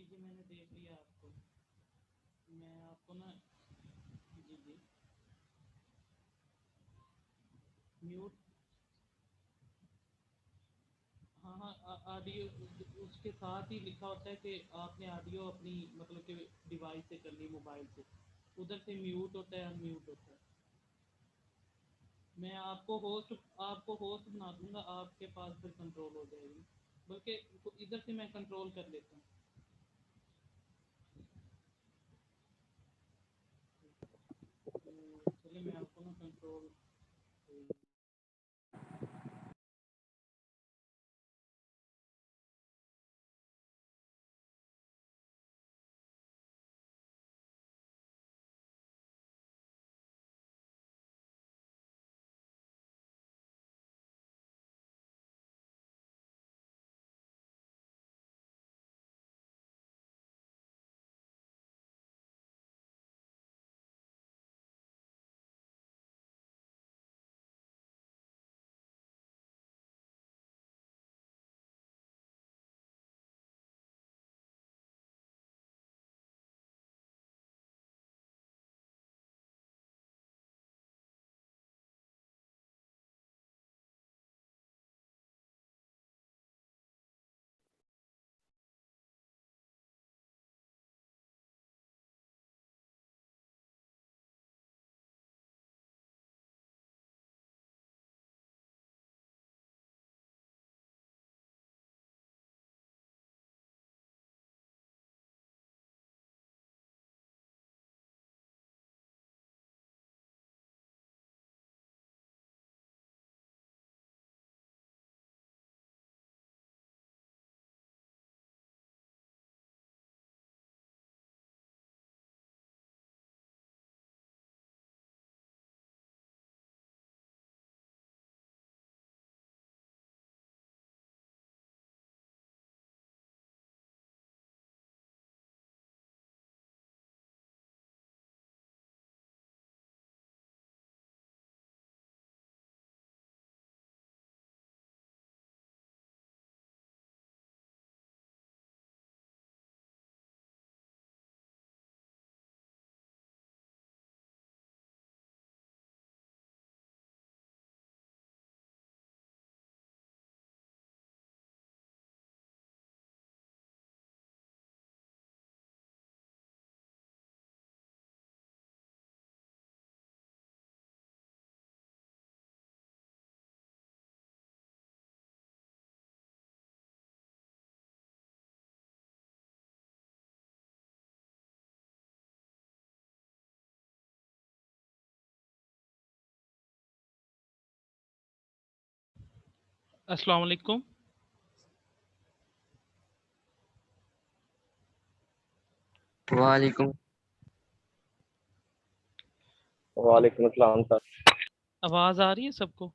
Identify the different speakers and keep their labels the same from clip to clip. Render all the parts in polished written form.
Speaker 1: जी मैंने देख लिया आपको। मैं आपको ना जी जी म्यूट। हाँ हाँ, ऑडियो उसके साथ ही लिखा होता है कि आपने ऑडियो अपनी मतलब कि डिवाइस से करनी, मोबाइल से। उधर से म्यूट होता है, अनम्यूट होता है। मैं आपको होस्ट बना दूंगा, आपके पास फिर कंट्रोल हो जाएगी। बल्कि इधर से मैं कंट्रोल कर लेता हूँ। तो चलिए मैं आपको ना कंट्रोल। अस्सलाम वालेकुम।
Speaker 2: वालेकुम।
Speaker 3: वालेकुम अस्सलाम सर।
Speaker 1: आवाज़ आ रही है सबको?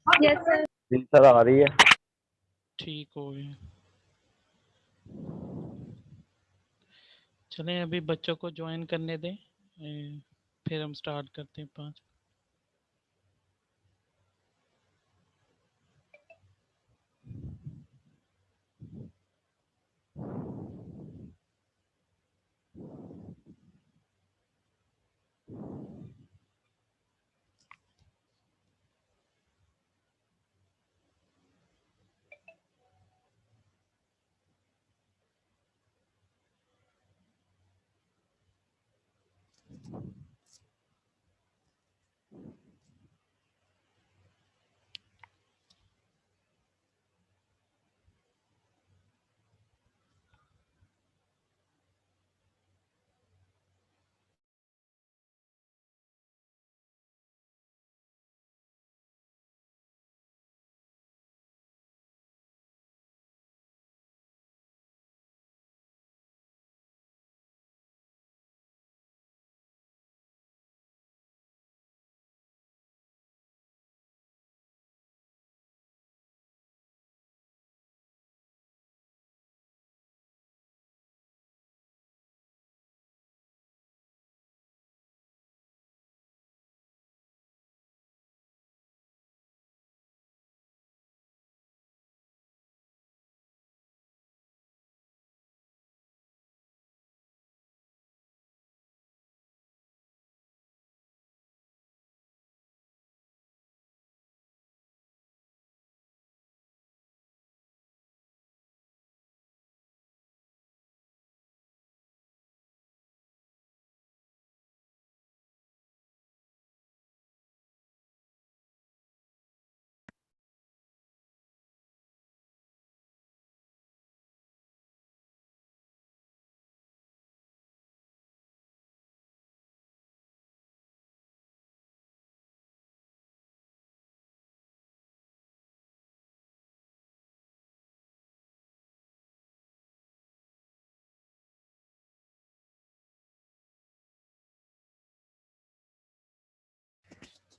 Speaker 4: Yes sir.
Speaker 3: जी सर आ रही है।
Speaker 1: ठीक हो गया। चलें अभी बच्चों को ज्वाइन करने दें, फिर हम स्टार्ट करते हैं 5।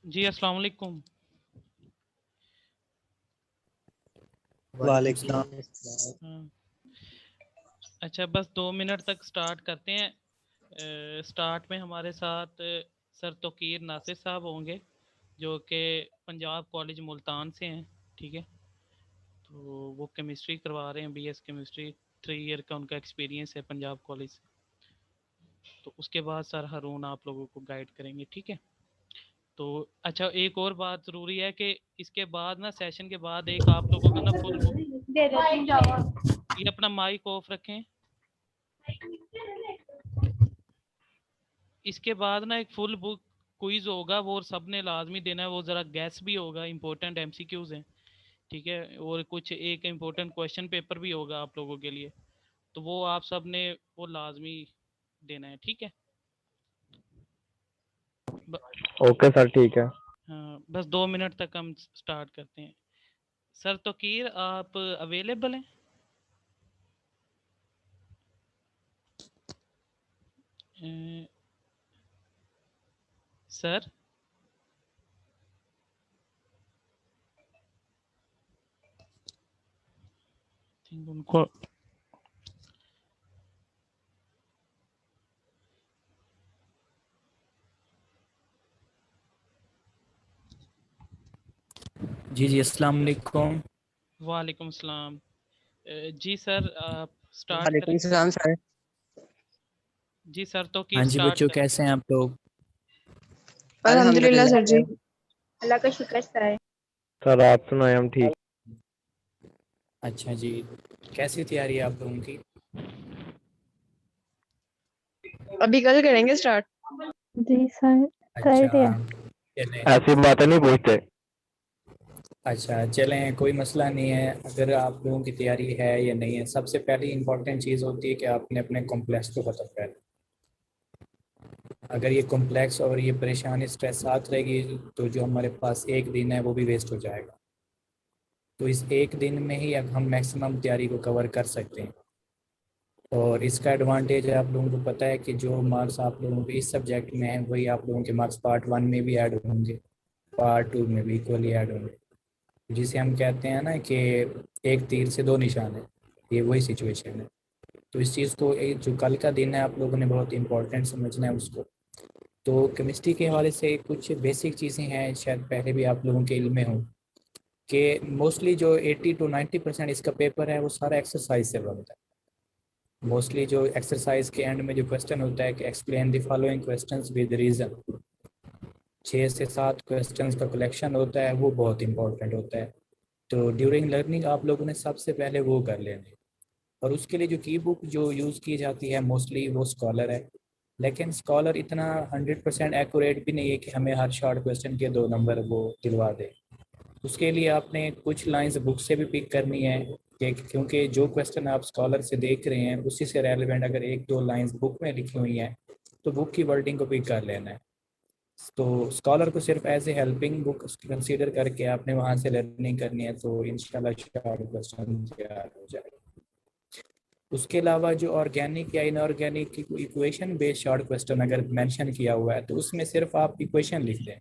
Speaker 1: जी अस्सलाम वालेकुम।
Speaker 2: वालेकुम
Speaker 1: हाँ, अच्छा बस 2 मिनट तक स्टार्ट करते हैं। स्टार्ट में हमारे साथ सर तौकीर नासिर साहब होंगे जो कि पंजाब कॉलेज मुल्तान से हैं, ठीक है। तो वो केमिस्ट्री करवा रहे हैं, बीएस केमिस्ट्री, 3 ईयर का उनका एक्सपीरियंस है पंजाब कॉलेज से। तो उसके बाद सर हारून आप लोगों को गाइड करेंगे, ठीक है। तो अच्छा एक और बात ज़रूरी है कि इसके बाद ना, सेशन के बाद एक आप लोगों का ना फुल बुक, ये अपना माइक ऑफ रखें। इसके बाद ना एक फुल बुक क्विज होगा, वो सबने लाजमी देना है। वो ज़रा गैस भी होगा, इंपॉर्टेंट एमसीक्यूज हैं, ठीक है। और कुछ एक इम्पोर्टेंट क्वेश्चन पेपर भी होगा आप लोगों के लिए, तो वो आप सब ने वो लाजमी देना है, ठीक है।
Speaker 3: ओके सर, ठीक है।
Speaker 1: हाँ, बस 2 मिनट तक हम स्टार्ट करते हैं। सर तौकीर आप अवेलेबल हैं? सर थिंक उनको
Speaker 2: जी अस्सलाम वालेकुम।
Speaker 1: वालेकुम सलाम। जी सर आप स्टार्ट करें।
Speaker 4: वालेकुम सलाम सर।
Speaker 1: जी सर
Speaker 2: हाँ
Speaker 1: तौकीर
Speaker 2: जी
Speaker 1: स्टार्ट
Speaker 2: बच्चों,
Speaker 1: करें।
Speaker 2: कैसे हैं आप लोग?
Speaker 4: अल्हम्दुलिल्लाह सर जी।
Speaker 5: अल्लाह का शुक्र है।
Speaker 3: सर आप सुनाए, हम ठीक।
Speaker 2: अच्छा जी, कैसी तैयारी है आप लोगों की?
Speaker 4: अभी कल करेंगे स्टार्ट।
Speaker 6: जी सर, कर
Speaker 2: अच्छा
Speaker 6: दिया।
Speaker 2: चलें।
Speaker 3: ऐसी बातें नहीं पूछते।
Speaker 2: अच्छा चलें, कोई मसला नहीं है। अगर आप लोगों की तैयारी है या नहीं है, सबसे पहली इंपॉर्टेंट चीज़ होती है कि आपने अपने कॉम्प्लेक्स को ख़त्म करना। अगर ये कॉम्प्लेक्स और ये परेशानी स्ट्रेस साथ रहेगी तो जो हमारे पास एक दिन है वो भी वेस्ट हो जाएगा। तो इस एक दिन में ही अब हम मैक्सिमम तैयारी को कवर कर सकते हैं। और इसका एडवांटेज है, आप लोगों को पता है कि जो मार्क्स आप लोगों के इस सब्जेक्ट में हैं वही आप लोगों के मार्क्स पार्ट 1 में भी ऐड होंगे, पार्ट 2 में भी इक्वली ऐड होंगे। जिसे हम कहते हैं ना कि एक तीर से दो निशान है, ये वही सिचुएशन है। तो इस चीज़ को, जो कल का दिन है, आप लोगों ने बहुत इंपॉर्टेंट समझना है उसको। तो केमिस्ट्री के हवाले से कुछ बेसिक चीज़ें हैं, शायद पहले भी आप लोगों के इल्म में हो, कि मोस्टली जो 80 to 90% इसका पेपर है वो सारा एक्सरसाइज से बनता है। मोस्टली जो एक्सरसाइज के एंड में जो क्वेश्चन होता है कि explain the following questions with reason, 6 से 7 क्वेश्चंस का कलेक्शन होता है, वो बहुत इंपॉर्टेंट होता है। तो ड्यूरिंग लर्निंग आप लोगों ने सबसे पहले वो कर लेने। और उसके लिए जो की बुक जो यूज़ की जाती है मोस्टली वो स्कॉलर है। लेकिन स्कॉलर इतना 100% एक्यूरेट भी नहीं है कि हमें हर शॉर्ट क्वेश्चन के 2 नंबर वो दिलवा दे। उसके लिए आपने कुछ लाइंस बुक से भी पिक करनी है, कि क्योंकि जो क्वेश्चन आप स्कॉलर से देख रहे हैं उसी से रेलिवेंट अगर एक दो लाइंस बुक में लिखी हुई हैं तो बुक की वर्डिंग को पिक कर लेना है। तो स्कॉलर को सिर्फ as a helping book consider करके आपने वहाँ से लर्निंग करनी है, तो इंशाल्लाह शॉर्ट क्वेश्चन तैयार हो जाएगा। उसके अलावा जो ऑर्गेनिक या इनऑर्गेनिक की इक्वेशन बेस्ड शॉर्ट क्वेश्चन अगर मेंशन किया हुआ है तो उसमें सिर्फ आप इक्वेशन लिख दें।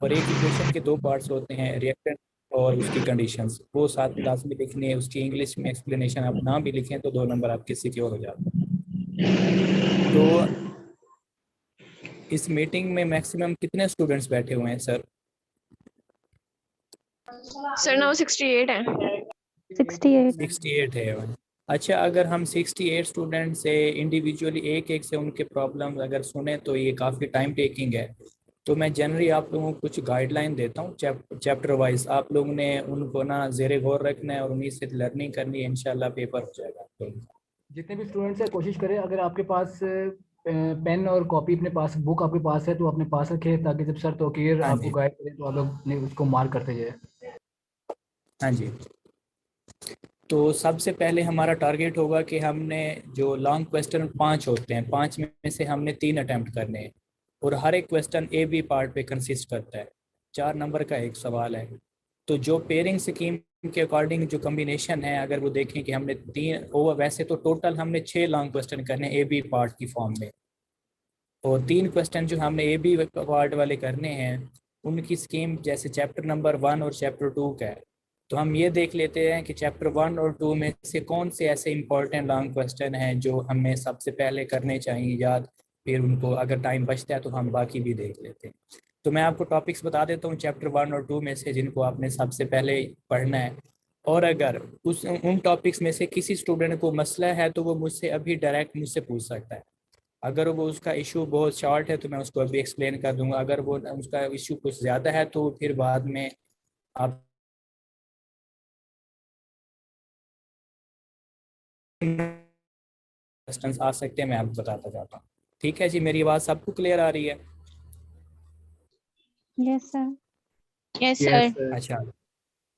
Speaker 2: और एक इक्वेशन के 2 पार्ट्स होते हैं, रिएक्टेंट और उसकी कंडीशंस, वो साथ में लाजमी लिखनी है। उसकी इंग्लिश में एक्सप्लेनेशन आप ना भी लिखें तो 2 नंबर आपके सिक्योर हो जाते हैं। तो इस मीटिंग में मैक्सिमम कितने स्टूडेंट्स बैठे हुए हैं सर?
Speaker 4: सर नाउ 68 है।
Speaker 6: 68।
Speaker 2: 68 है। अच्छा, अगर हम 68 स्टूडेंट से इंडिविजुअली एक एक से उनके प्रॉब्लम अगर सुने तो ये काफ़ी टाइम टेकिंग है। तो मैं जनरली आप लोगों को कुछ गाइडलाइन देता हूँ चैप्टर वाइज, आप लोगों ने उनको ना ज़ेरे गौर रखना है और उन्हीं से लर्निंग करनी है, इंशाल्लाह पेपर हो जाएगा आप लोगों का।
Speaker 7: जितने भी स्टूडेंट्स हैं कोशिश करें, अगर आपके पास पेन और कॉपी अपने पास, बुक आपके पास है तो अपने पास रखें, ताकि जब सर तौकीर
Speaker 2: हाँ
Speaker 7: आपको
Speaker 2: जी,
Speaker 7: गाइड करें तो आप लोग उसको मार्क करते जाए।
Speaker 2: हाँ जी। तो सबसे पहले हमारा टारगेट होगा कि हमने जो लॉन्ग क्वेश्चन 5 होते हैं, 5 में से हमने 3 अटैम्प्ट करने हैं। और हर एक क्वेश्चन ए बी पार्ट पे कंसिस्ट करता है, 4 नंबर का एक सवाल है। तो जो पेयरिंग स्कीम के अकॉर्डिंग जो कम्बिनेशन है, अगर वो देखें कि हमने 3 ओवर, वैसे तो टोटल हमने 6 लॉन्ग क्वेश्चन करने ए बी पार्ट की फॉर्म में, और 3 क्वेश्चन जो हमने ए बी पार्ट वाले करने हैं उनकी स्कीम जैसे चैप्टर नंबर 1 और चैप्टर 2 का है, तो हम ये देख लेते हैं कि चैप्टर 1 और 2 में से कौन से ऐसे इंपॉर्टेंट लॉन्ग क्वेश्चन हैं जो हमें सबसे पहले करने चाहिए याद, फिर उनको अगर टाइम बचता है तो हम बाकी भी देख लेते हैं। तो मैं आपको टॉपिक्स बता देता हूँ चैप्टर 1 और 2 में से जिनको आपने सबसे पहले पढ़ना है, और अगर उन टॉपिक्स में से किसी स्टूडेंट को मसला है तो वो मुझसे अभी डायरेक्ट मुझसे पूछ सकता है। अगर वो उसका इशू बहुत शॉर्ट है तो मैं उसको अभी एक्सप्लेन कर दूंगा, अगर वो उसका इशू कुछ ज़्यादा है तो फिर बाद में आप क्वेश्चंस आ सकते हैं, मैं आपको बताता जाता हूँ। ठीक है जी, मेरी आवाज़ सबको क्लियर आ रही है?
Speaker 6: Yes, sir.
Speaker 4: Yes,
Speaker 7: Yes,
Speaker 4: sir.
Speaker 2: अच्छा,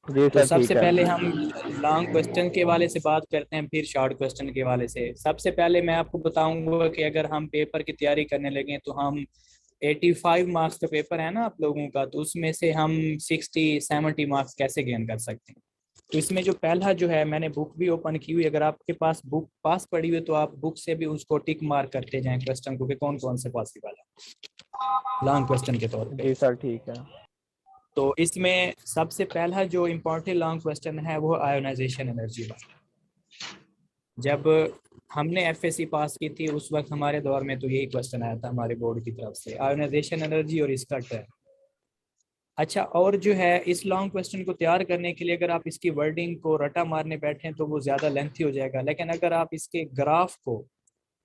Speaker 3: जी
Speaker 2: तो
Speaker 3: सर
Speaker 2: सबसे
Speaker 3: ठीक है।
Speaker 2: पहले हम लॉन्ग क्वेश्चन के वाले से बात करते हैं, फिर शॉर्ट क्वेश्चन के वाले से। सबसे पहले मैं आपको बताऊंगा कि अगर हम पेपर की तैयारी करने लगे तो हम 85 मार्क्स का पेपर है ना आप लोगों का, तो उसमें से हम 60-70 मार्क्स कैसे गेन कर सकते हैं। तो इसमें जो पहला जो है, मैंने बुक भी ओपन की हुई, अगर आपके पास बुक पास पड़ी हुई है तो आप बुक से भी उसको टिक मार्क करते जाएं क्वेश्चन को कि कौन कौन से पॉसिबल है लॉन्ग क्वेश्चन के तौर पे।
Speaker 3: जी सर ठीक है।
Speaker 2: तो इसमें सबसे पहला जो इम्पोर्टेंट लॉन्ग क्वेश्चन है वो आयोनाइजेशन एनर्जी वाला। जब हमने एफएससी पास की थी उस वक्त हमारे दौर में तो यही क्वेश्चन आया था हमारे बोर्ड की तरफ से, आयोनाइजेशन एनर्जी और इसका ट्रेंड। अच्छा, और जो है इस लॉन्ग क्वेश्चन को तैयार करने के लिए अगर आप इसकी वर्डिंग को रटा मारने बैठें तो वो ज़्यादा लेंथी हो जाएगा, लेकिन अगर आप इसके ग्राफ को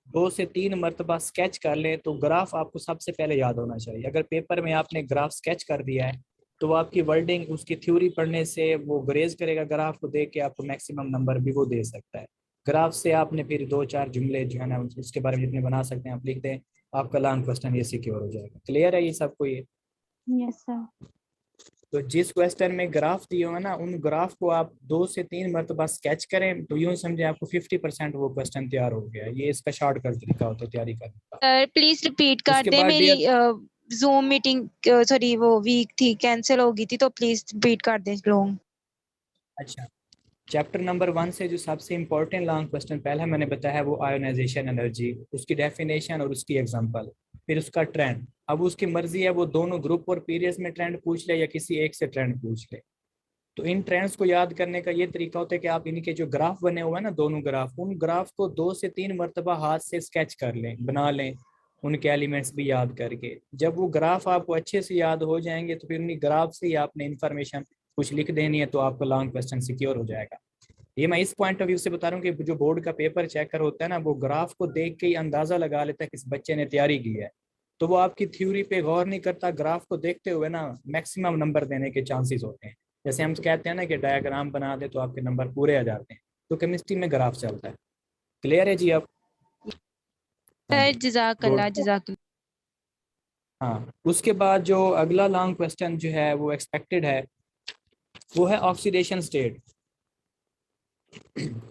Speaker 2: 2 से 3 मरतबा स्केच कर लें तो ग्राफ आपको सबसे पहले याद होना चाहिए। अगर पेपर में आपने ग्राफ स्केच कर दिया है तो आपकी वर्डिंग उसकी थ्योरी पढ़ने से वो ग्रेज करेगा, ग्राफ को देख के आपको मैक्सिमम नंबर भी वो दे सकता है। ग्राफ से आपने फिर 2-4 जुमले जो है ना उसके बारे में जितने बना सकते हैं आप लिख दें, आपका लॉन्ग क्वेश्चन ये सिक्योर हो जाएगा। क्लियर है ये सबको ये?
Speaker 6: Yes, sir.
Speaker 2: तो जिस क्वेश्चन में ग्राफ दिए हुए ना उन ग्राफ को आप 2 से 3 मरतबा स्केच करें तो यूं समझे आपको 50% वो क्वेश्चन तैयार हो गया। ये इसका शॉर्टकट तरीका होता है तैयारी करने का।
Speaker 4: सर प्लीज रिपीट कर
Speaker 2: उसके
Speaker 4: दे,
Speaker 2: बाद
Speaker 4: मेरी
Speaker 2: डियर,
Speaker 4: जूम मीटिंग सॉरी वो वीक थी, कैंसिल हो गई थी, तो प्लीज रिपीट कर दे लोग।
Speaker 2: अच्छा, चैप्टर नंबर 1 से जो सबसे इंपॉर्टेंट लॉन्ग क्वेश्चन पहला मैंने बताया है वो आयोनाइजेशन एनर्जी, उसकी डेफिनेशन और उसकी एग्जांपल, फिर उसका ट्रेंड। अब उसकी मर्जी है वो दोनों ग्रुप और पीरियड्स में ट्रेंड पूछ ले या किसी एक से ट्रेंड पूछ ले। तो इन ट्रेंड्स को याद करने का ये तरीका होता है कि आप इनके जो ग्राफ बने हुए हैं ना दोनों ग्राफ, उन ग्राफ को 2 से 3 मरतबा हाथ से स्केच कर लें, बना लें, उनके एलिमेंट्स भी याद करके। जब वो ग्राफ आपको अच्छे से याद हो जाएंगे तो फिर उन्हीं ग्राफ से ही आपने इंफॉर्मेशन कुछ लिख देनी है तो आपका लॉन्ग क्वेश्चन सिक्योर हो जाएगा। ये मैं इस पॉइंट ऑफ व्यू से बता रहा हूँ कि जो बोर्ड का पेपर चेकर होता है ना वो ग्राफ को देख के ही अंदाजा लगा लेता है कि इस बच्चे ने तैयारी की है, तो वो आपकी थ्योरी पे गौर नहीं करता, ग्राफ को देखते हुए ना मैक्सिमम नंबर देने के चांसेस होते हैं। जैसे हम कहते हैं ना कि डायग्राम बना दे तो आपके नंबर पूरे आ जाते हैं, तो केमिस्ट्री में ग्राफ चलता है। क्लियर है जी अब? हाँ
Speaker 4: सर
Speaker 2: जी,
Speaker 4: जजाकल्ला
Speaker 2: गुड।
Speaker 4: जजाकल्ला।
Speaker 2: हाँ, उसके बाद जो अगला लॉन्ग क्वेश्चन जो है वो एक्सपेक्टेड है वो है ऑक्सीडेशन स्टेट।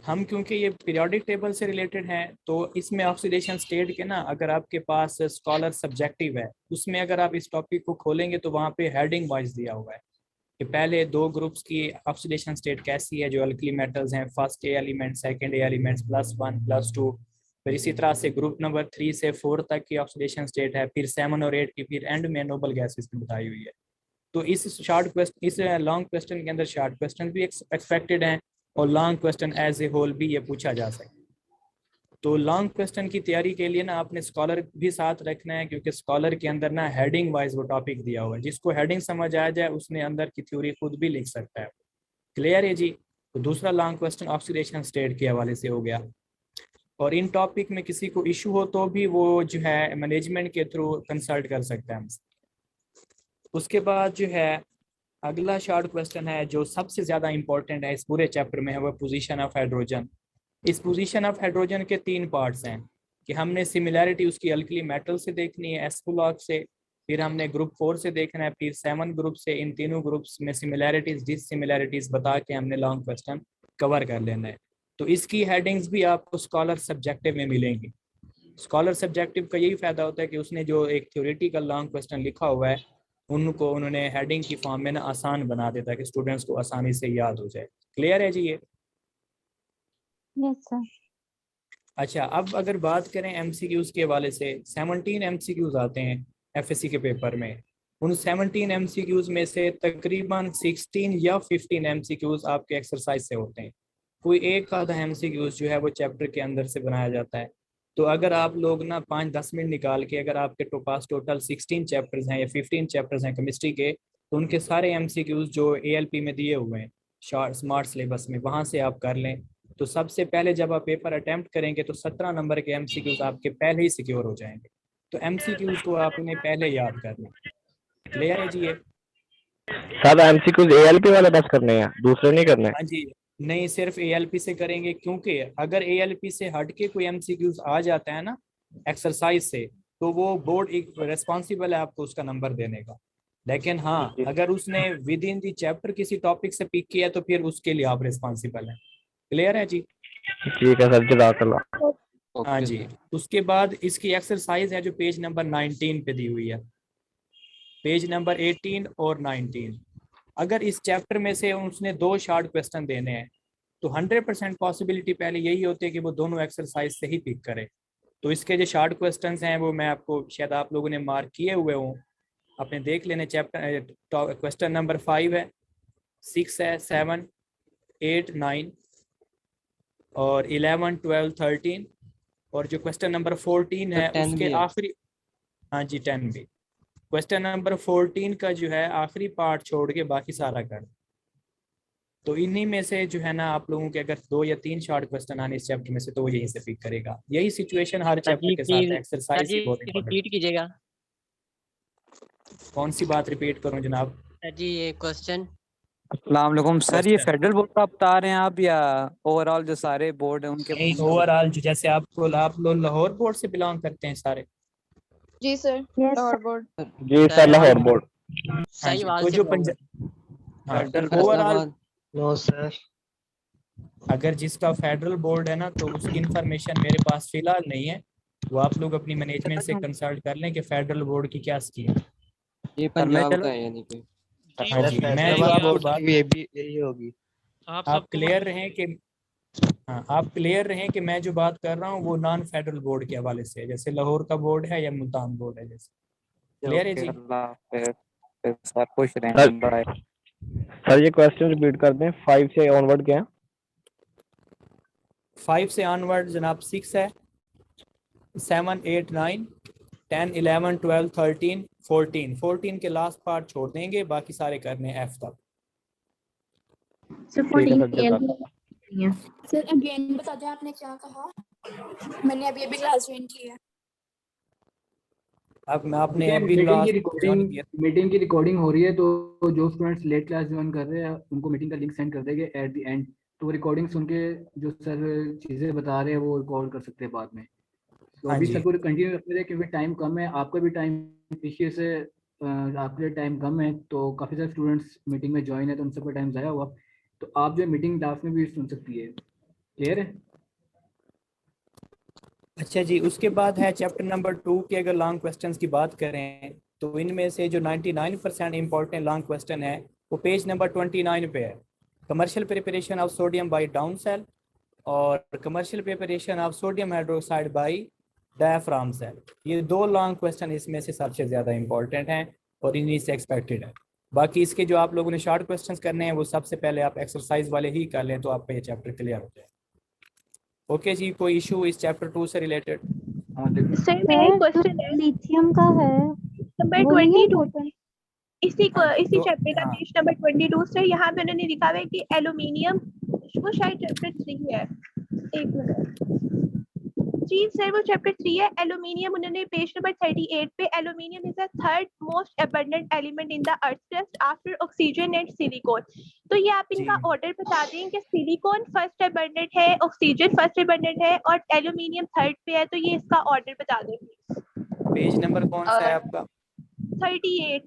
Speaker 2: हम क्योंकि ये पीरियोडिक टेबल से रिलेटेड है तो इसमें ऑक्सीडेशन स्टेट के ना अगर आपके पास स्कॉलर सब्जेक्टिव है उसमें अगर आप इस टॉपिक को खोलेंगे तो वहाँ पे हेडिंग वाइज दिया हुआ है कि पहले 2 ग्रुप्स की ऑक्सीडेशन स्टेट कैसी है जो अल्कली मेटल्स हैं, first A element, second A elements, +1 +2, फिर इसी तरह से ग्रुप नंबर 3 से 4 तक की ऑक्सीडेशन स्टेट है, फिर 7 और 8 की, फिर एंड में नोबल गैसेस की बताई हुई है। तो इस लॉन्ग क्वेश्चन के अंदर शॉर्ट क्वेश्चन भी एक्सपेक्टेड हैं और long question as a whole भी ये पूछा जा सकता है। तो लॉन्ग क्वेश्चन की तैयारी के लिए ना आपने स्कॉलर भी साथ रखना है क्योंकि स्कॉलर के अंदर ना हेडिंग वाइज वो टॉपिक दिया हुआ है, जिसको हेडिंग समझ आ जाए उसने अंदर की थ्योरी खुद भी लिख सकता है। क्लियर है जी? तो दूसरा लॉन्ग क्वेश्चन ऑक्सीडेशन स्टेट के हवाले से हो गया। और इन टॉपिक में किसी को इशू हो तो भी वो जो है मैनेजमेंट के थ्रू कंसल्ट कर सकता है हमसे। उसके बाद जो है अगला शॉर्ट क्वेश्चन है जो सबसे ज़्यादा इंपॉर्टेंट है इस पूरे चैप्टर में है वो पोजीशन ऑफ हाइड्रोजन। इस पोजीशन ऑफ हाइड्रोजन के 3 पार्ट्स हैं कि हमने सिमिलैरिटी उसकी अल्कली मेटल से देखनी है s ब्लॉक से, फिर हमने ग्रुप 4 से देखना है, फिर 7 ग्रुप से। इन तीनों ग्रुप्स में सिमिलैरिटीज डिससिमिलैरिटीज बता के हमने लॉन्ग क्वेश्चन कवर कर लेना है। तो इसकी हेडिंग्स भी आपको स्कॉलर सब्जेक्टिव में मिलेंगी। स्कॉलर सब्जेक्टिव का यही फायदा होता है कि उसने जो एक थ्योरेटिकल लॉन्ग क्वेश्चन लिखा हुआ है उनको उन्होंने हेडिंग की फॉर्म में ना आसान बना देता है कि स्टूडेंट्स को आसानी से याद हो जाए। क्लियर है जी ये?
Speaker 6: Yes, sir.
Speaker 2: अच्छा, अब अगर बात करें एमसीक्यूज के हवाले से, 17 एमसीक्यूज आते हैं एफएससी के पेपर में। उन 17 MCQs में से तकरीबन 16 या 15 MCQs आपके एक्सरसाइज से होते हैं। कोई एक आधा MCQs जो है वो चैप्टर के अंदर से बनाया जाता है। तो अगर आप लोग ना 5-10 मिनट निकाल के, अगर आपके पास टोटल 16 चैप्टर्स हैं या 15 चैप्टर्स हैं केमिस्ट्री के, तो उनके सारे MCQs जो ALP में दिए हुए हैं स्मार्ट सिलेबस में, वहाँ से आप कर लें। तो सबसे पहले जब आप पेपर अटेम्प्ट करेंगे तो 17 नंबर के MCQs आपके पहले ही सिक्योर हो जाएंगे। तो MCQs को आपने पहले याद करना। क्लियर है जी ये?
Speaker 3: सर एमसीक्यूज एएलपी वाले बस करने हैं, दूसरे नहीं करने?
Speaker 2: हाँ जी, नहीं सिर्फ ALP से करेंगे, क्योंकि अगर ALP से हट के कोई MCQs आ जाता है ना एक्सरसाइज से, तो वो बोर्ड एक रिस्पॉन्सिबल है आपको उसका नंबर देने का। लेकिन हाँ, अगर उसने विद इन दी चैप्टर किसी टॉपिक से पिक किया तो फिर उसके लिए आप रिस्पॉन्सिबल हैं। क्लियर है जी?
Speaker 3: ठीक है सर, जज़ाकल्लाह।
Speaker 2: हाँ जी। उसके बाद इसकी एक्सरसाइज है जो पेज नंबर 19 पे दी हुई है, पेज नंबर 18 और 19। अगर इस चैप्टर में से उसने 2 शॉर्ट क्वेश्चन देने हैं तो 100% पॉसिबिलिटी पहले यही होती है कि वो दोनों एक्सरसाइज से ही पिक करे। तो इसके जो शॉर्ट क्वेश्चंस हैं वो मैं आपको, शायद आप लोगों ने मार्क किए हुए हों, अपने देख लेने। चैप्टर क्वेश्चन नंबर 5 है, 6 है, 7, 8, 9 और 11, 12, 13, और जो क्वेश्चन नंबर 14 है उसके आखिरी, हाँ जी 10 भी। क्वेश्चन नंबर 14 का जो है आखिरी पार्ट छोड़ के बाकी सारा कर। तो इन्हीं में से जो है ना आप लोगों के अगर 2 या 3 शॉर्ट क्वेश्चन आने इस चैप्टर में से, तो वो यहीं से पिक करेगा। यही सिचुएशन हर चैप्टर के साथ है। एक्सरसाइज बहुत इंपॉर्टेंट।
Speaker 8: रिपीट कीजिएगा।
Speaker 2: कौन सी बात रिपीट करूं जनाब?
Speaker 8: सर जी ये क्वेश्चन।
Speaker 9: अस्सलाम वालेकुम सर, ये फेडरल बोर्ड का बता रहे हैं आप या ओवरऑल जो सारे बोर्ड हैं उनके?
Speaker 2: नहीं, ओवरऑल जो, जैसे आप लोग लाहौर बोर्ड से बिलोंग करते हैं सारे?
Speaker 5: जी sir,
Speaker 6: Yes,
Speaker 5: Lahore
Speaker 6: sir.
Speaker 5: Board.
Speaker 3: जी सर, लाहौर बोर्ड।
Speaker 2: हाँ जी,
Speaker 8: सही
Speaker 2: तो जो पंजाब ओवरऑल,
Speaker 3: नो सर।
Speaker 2: अगर जिसका फेडरल बोर्ड है ना तो उसकी इंफॉर्मेशन मेरे पास फिलहाल नहीं है। वो आप लोग अपनी मैनेजमेंट से कंसल्ट कर लें कि फेडरल बोर्ड की क्या स्कीम है।
Speaker 9: ये पंजाब का है यानी कि?
Speaker 2: हाँ जी, मैं जो आपको बात,
Speaker 3: यही होगी।
Speaker 2: आप क्लियर रहें कि, हाँ आप क्लियर रहें कि मैं जो बात कर रहा हूँ वो नॉन फेडरल बोर्ड के हवाले से है, जैसे लाहौर का बोर्ड है या मुल्तान बोर्ड है जैसे। क्लियर है जी?
Speaker 9: सर खुश रहें। बाय।
Speaker 3: सर ये क्वेश्चन रिपीट कर दें, 5 से ऑनवर्ड क्या है?
Speaker 2: 5 से ऑनवर्ड जनाब 6 है, 7, 8, 9, 10, 11, 12, 13, 14 के लास्ट पार्ट छोड़ देंगे, बाकी सारे करने हैं F तक।
Speaker 5: सर
Speaker 3: ठीक है
Speaker 5: 14
Speaker 3: सर, जज़ाकल्लाह।
Speaker 10: सर अगेन बता दें आपने क्या कहा? मैंने अभी अभी क्लास ज्वाइन की है।
Speaker 2: अब मैं आपने
Speaker 7: देखिए,
Speaker 2: अभी
Speaker 7: मीटिंग की
Speaker 2: लास्ट ज्वाइन
Speaker 7: रिकॉर्डिंग
Speaker 2: किया।
Speaker 7: मीटिंग की रिकॉर्डिंग हो रही है, तो जो स्टूडेंट्स लेट क्लास ज्वाइन कर रहे हैं उनको मीटिंग का लिंक सेंड कर देंगे एट द एंड। तो रिकॉर्डिंग सुन के जो सर चीज़ें बता रहे हैं वो रिकॉर्ड कर सकते हैं बाद में। तो
Speaker 2: हाँ
Speaker 7: अभी
Speaker 2: जी,
Speaker 7: सर को कंटिन्यू रखते हैं क्योंकि टाइम कम है, आपका भी टाइम इसी से आपके लिए टाइम कम है, तो काफ़ी सारे स्टूडेंट्स मीटिंग में ज्वाइन है तो उन सबका टाइम ज़ाया हुआ। तो आप जो मीटिंग लास्ट में भी सुन सकती है। क्लियर है?
Speaker 2: अच्छा जी। उसके बाद है चैप्टर नंबर 2 के, अगर लॉन्ग क्वेश्चंस की बात करें तो इनमें से जो 99% इंपॉर्टेंट लॉन्ग क्वेश्चन है वो पेज नंबर 29 पे है। Commercial preparation of sodium by down cell और commercial preparation of sodium hydroxide by diaphragm cell. ये 2 लॉन्ग क्वेश्चन इसमें से सबसे ज़्यादा इंपॉर्टेंट हैं और इन्हीं से एक्सपेक्टेड है। बाकी इसके जो आप लोगों ने शॉर्ट क्वेश्चंस करने हैं वो सबसे पहले आप एक्सरसाइज वाले ही कर लें तो आपका ये चैप्टर क्लियर हो जाए। ओके जी, कोई इशू इस चैप्टर 2 से रिलेटेड?
Speaker 7: हाँ देखो,
Speaker 5: सर मेरा एक
Speaker 6: सर जो
Speaker 5: क्वेश्चन है
Speaker 6: लिथियम का है
Speaker 5: नंबर
Speaker 6: वो नहीं है
Speaker 5: 22,
Speaker 6: टोटल?
Speaker 5: इसी
Speaker 2: तो
Speaker 5: चैप्टर का
Speaker 2: हाँ,
Speaker 5: पेज नंबर 22 सर। यहाँ पे उन्होंने लिखा हुआ है कि एल्यूमिनियम, वो शायद चैप्टर 3 है। एक मिनट जी सर, वो चैप्टर 3 है एल्यूमिनियम। उन्होंने पेज नंबर 38 पे aluminium is the third most abundant element in the earth crust after oxygen and silicon. तो ये आप इनका ऑर्डर बता दें कि सिलिकॉन फर्स्ट अबंडेंट है, ऑक्सीजन फर्स्ट अबंडेंट है और एल्यूमिनियम थर्ड पे है, तो ये इसका ऑर्डर बता दें प्लीज।
Speaker 2: पेज नंबर कौन सा है आपका?
Speaker 5: 38